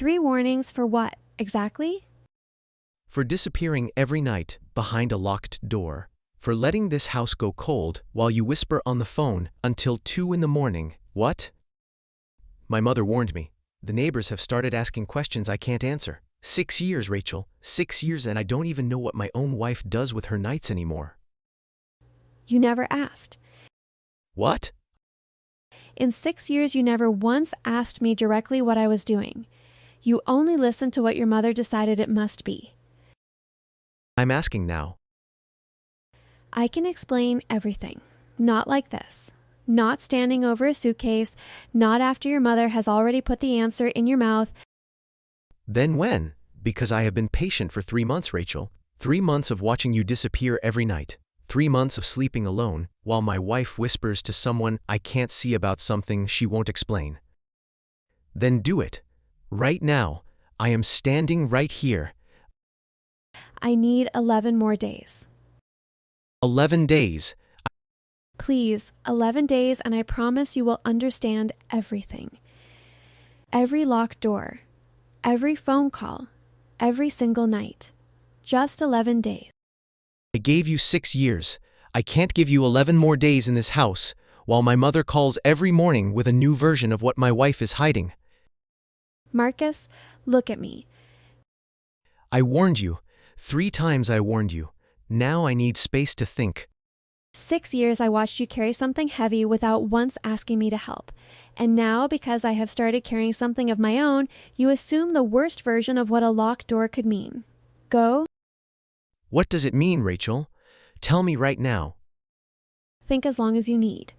3 warnings for what, exactly? For disappearing every night behind a locked door. For letting this house go cold while you whisper on the phone until 2 in the morning. What? My mother warned me. The neighbors have started asking questions I can't answer. 6 years, Rachel. 6 years, and I don't even know what my own wife does with her nights anymore. You never asked. What? In 6 years, you never once asked me directly what I was doing. You only listened to what your mother decided it must be. I'm asking now. I can explain everything. Not like this. Not standing over a suitcase. Not after your mother has already put the answer in your mouth. Then when? Because I have been patient for 3 months, Rachel. 3 months of watching you disappear every night. 3 months of sleeping alone while my wife whispers to someone I can't see about something she won't explain. Then do it. Right now. I am standing right here. I need 11 more days. 11 days. Please, 11 days, and I promise you will understand everything. Every locked door. Every phone call. Every single night. Just 11 days. I gave you 6 years. I can't give you 11 more days in this house, while my mother calls every morning with a new version of what my wife is hiding. Marcus, look at me. I warned you. 3 times I warned you. Now I need space to think. 6 years I watched you carry something heavy without once asking me to help. And now, because I have started carrying something of my own, you assume the worst version of what a locked door could mean. Go. What does it mean, Rachel? Tell me right now. Think as long as you need.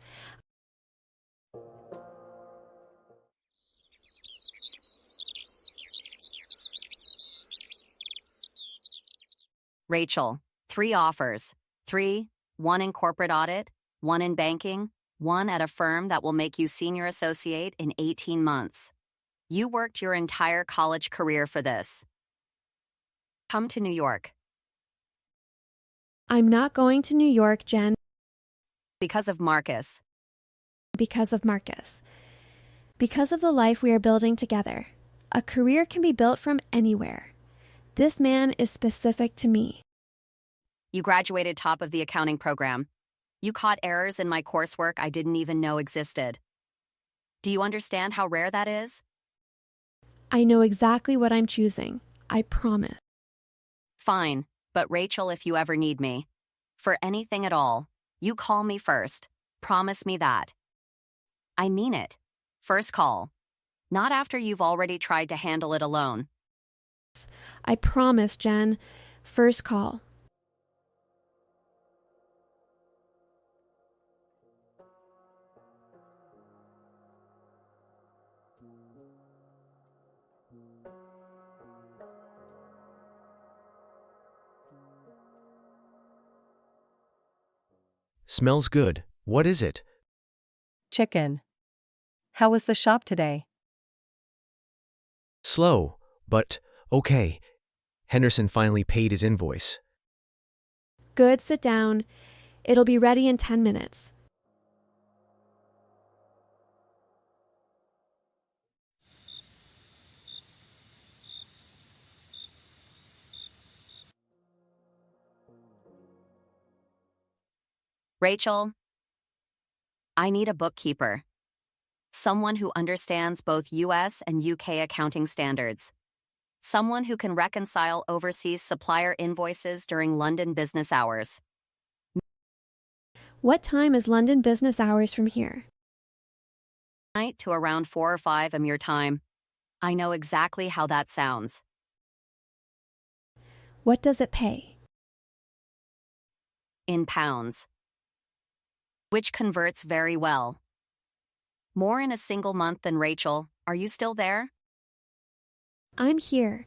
Rachel, 3 offers. 3, 1 in corporate audit, 1 in banking, 1 at a firm that will make you senior associate in 18 months. You worked your entire college career for this. Come to New York. I'm not going to New York, Jen. Because of Marcus. Because of Marcus. Because of the life we are building together. A career can be built from anywhere. This man is specific to me. You graduated top of the accounting program. You caught errors in my coursework I didn't even know existed. Do you understand how rare that is? I know exactly what I'm choosing. I promise. Fine, but Rachel, if you ever need me, for anything at all, you call me first. Promise me that. I mean it. First call. Not after you've already tried to handle it alone. I promise, Jen. First call. Smells good. What is it? Chicken. How was the shop today? Slow, but okay. Henderson finally paid his invoice. Good, sit down. It'll be ready in 10 minutes. Rachel, I need a bookkeeper. Someone who understands both US and UK accounting standards. Someone who can reconcile overseas supplier invoices during London business hours. What time is London business hours from here? Night to around 4 or 5 am your time. I know exactly how that sounds. What does it pay? In pounds. Which converts very well. More in a single month than Rachel. Are you still there? I'm here.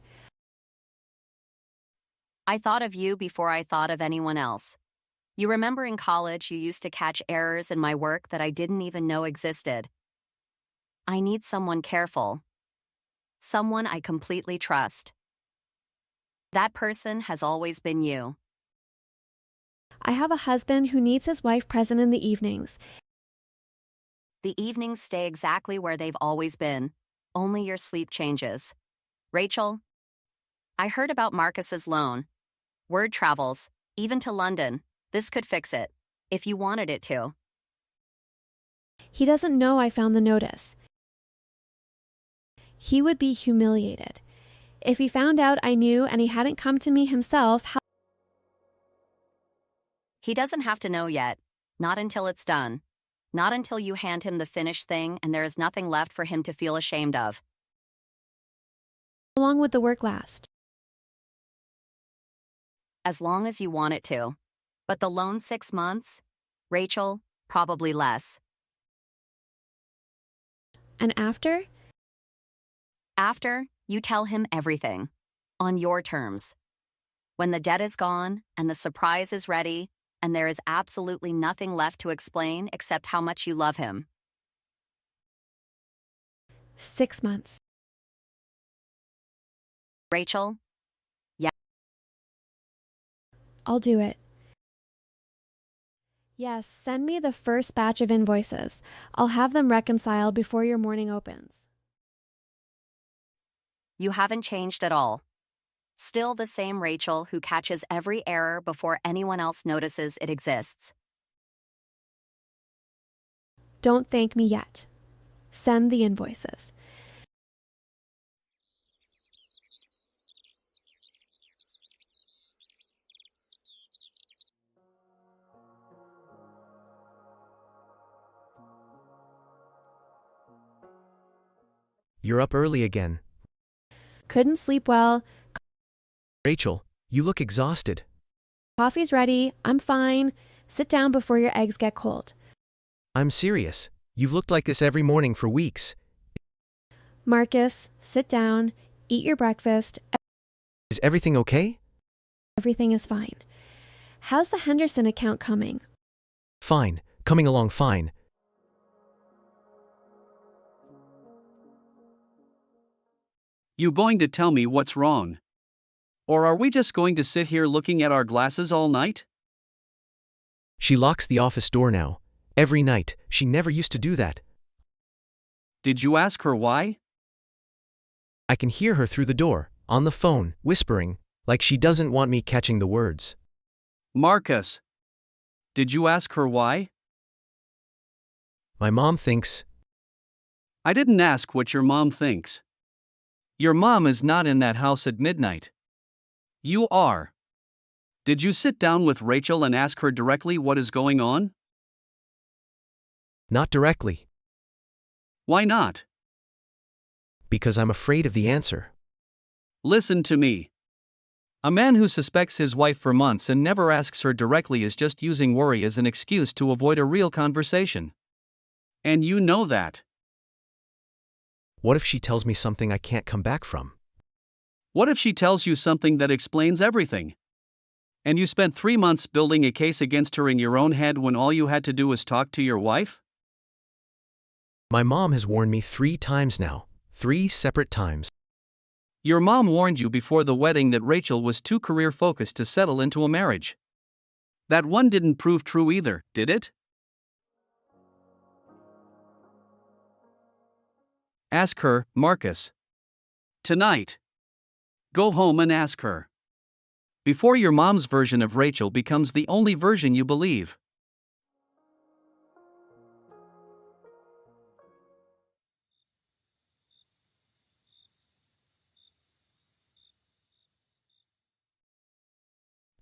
I thought of you before I thought of anyone else. You remember in college you used to catch errors in my work that I didn't even know existed. I need someone careful. Someone I completely trust. That person has always been you. I have a husband who needs his wife present in the evenings. The evenings stay exactly where they've always been. Only your sleep changes. Rachel, I heard about Marcus's loan. Word travels, even to London. This could fix it, if you wanted it to. He doesn't know I found the notice. He would be humiliated. If he found out I knew and he hadn't come to me himself, how... He doesn't have to know yet. Not until it's done. Not until you hand him the finished thing and there is nothing left for him to feel ashamed of. How long would the work last? As long as you want it to. But the loan 6 months? Rachel, probably less. And after? After, you tell him everything. On your terms. When the debt is gone and the surprise is ready and there is absolutely nothing left to explain except how much you love him. 6 months. Rachel? Yeah. I'll do it. Yes, send me the first batch of invoices. I'll have them reconciled before your morning opens. You haven't changed at all. Still the same Rachel who catches every error before anyone else notices it exists. Don't thank me yet. Send the invoices. You're up early again. Couldn't sleep well. Rachel, you look exhausted. Coffee's ready. I'm fine. Sit down before your eggs get cold. I'm serious. You've looked like this every morning for weeks. Marcus, sit down. Eat your breakfast. Is everything okay? Everything is fine. How's the Henderson account coming? Fine. Coming along fine. You going to tell me what's wrong? Or are we just going to sit here looking at our glasses all night? She locks the office door now. Every night. She never used to do that. Did you ask her why? I can hear her through the door, on the phone, whispering, like she doesn't want me catching the words. Marcus. Did you ask her why? My mom thinks. I didn't ask what your mom thinks. Your mom is not in that house at midnight. You are. Did you sit down with Rachel and ask her directly what is going on? Not directly. Why not? Because I'm afraid of the answer. Listen to me. A man who suspects his wife for months and never asks her directly is just using worry as an excuse to avoid a real conversation. And you know that. What if she tells me something I can't come back from? What if she tells you something that explains everything? And you spent 3 months building a case against her in your own head when all you had to do was talk to your wife? My mom has warned me 3 times now. 3 separate times. Your mom warned you before the wedding that Rachel was too career-focused to settle into a marriage. That one didn't prove true either, did it? Ask her, Marcus. Tonight. Go home and ask her. Before your mom's version of Rachel becomes the only version you believe.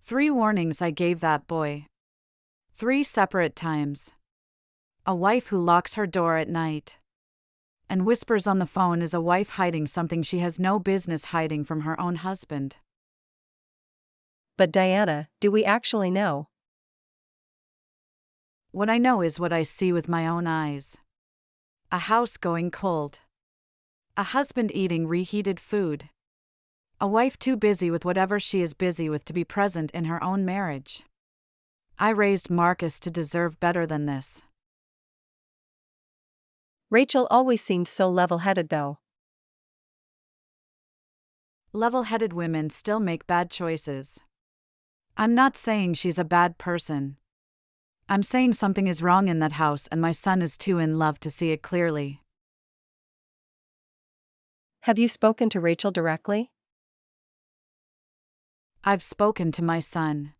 Three warnings I gave that boy. 3 separate times. A wife who locks her door at night and whispers on the phone is a wife hiding something she has no business hiding from her own husband. But Diana, do we actually know? What I know is what I see with my own eyes. A house going cold. A husband eating reheated food. A wife too busy with whatever she is busy with to be present in her own marriage. I raised Marcus to deserve better than this. Rachel always seemed so level-headed though. Level-headed women still make bad choices. I'm not saying she's a bad person. I'm saying something is wrong in that house and my son is too in love to see it clearly. Have you spoken to Rachel directly? I've spoken to my son.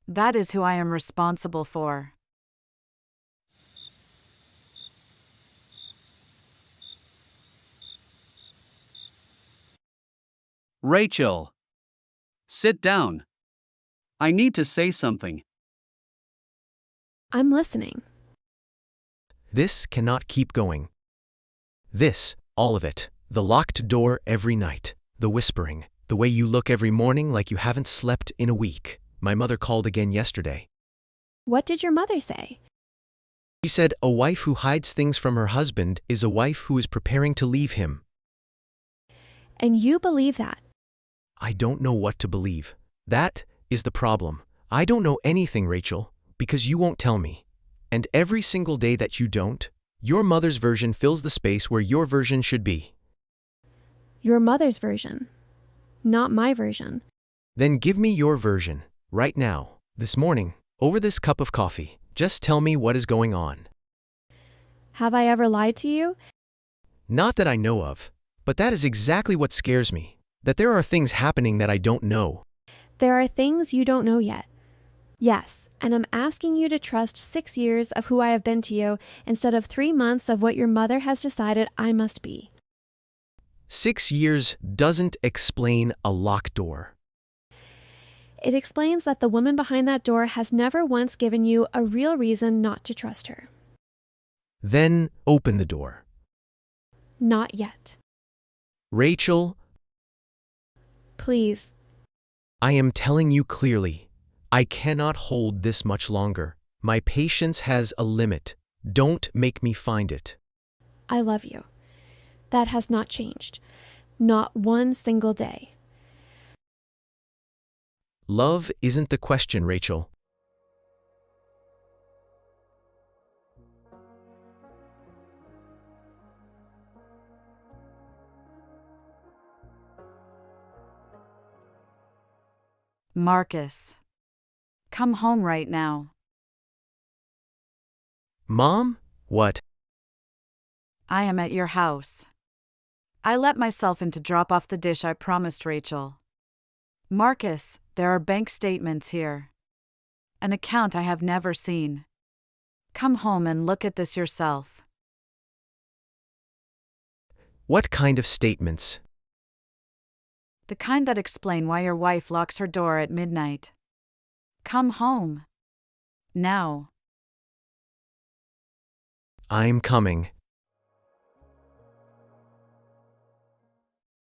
That is who I am responsible for. Rachel. Sit down. I need to say something. I'm listening. This cannot keep going. This, all of it, the locked door every night, the whispering, the way you look every morning like you haven't slept in a week. My mother called again yesterday. What did your mother say? She said a wife who hides things from her husband is a wife who is preparing to leave him. And you believe that? I don't know what to believe. That is the problem. I don't know anything, Rachel, because you won't tell me. And every single day that you don't, your mother's version fills the space where your version should be. Your mother's version, not my version. Then give me your version, right now, this morning, over this cup of coffee. Just tell me what is going on. Have I ever lied to you? Not that I know of, but that is exactly what scares me, that there are things happening that I don't know. There are things you don't know yet. Yes, and I'm asking you to trust 6 years of who I have been to you instead of 3 months of what your mother has decided I must be. 6 years doesn't explain a locked door. It explains that the woman behind that door has never once given you a real reason not to trust her. Then open the door. Not yet. Rachel, Please. I am telling you clearly, I cannot hold this much longer. My patience has a limit. Don't make me find it. I love you. That has not changed. Not one single day. Love isn't the question, Rachel. Marcus. Come home right now. Mom? What? I am at your house. I let myself in to drop off the dish I promised Rachel. Marcus, there are bank statements here. An account I have never seen. Come home and look at this yourself. What kind of statements? The kind that explain why your wife locks her door at midnight. Come home. Now. I'm coming.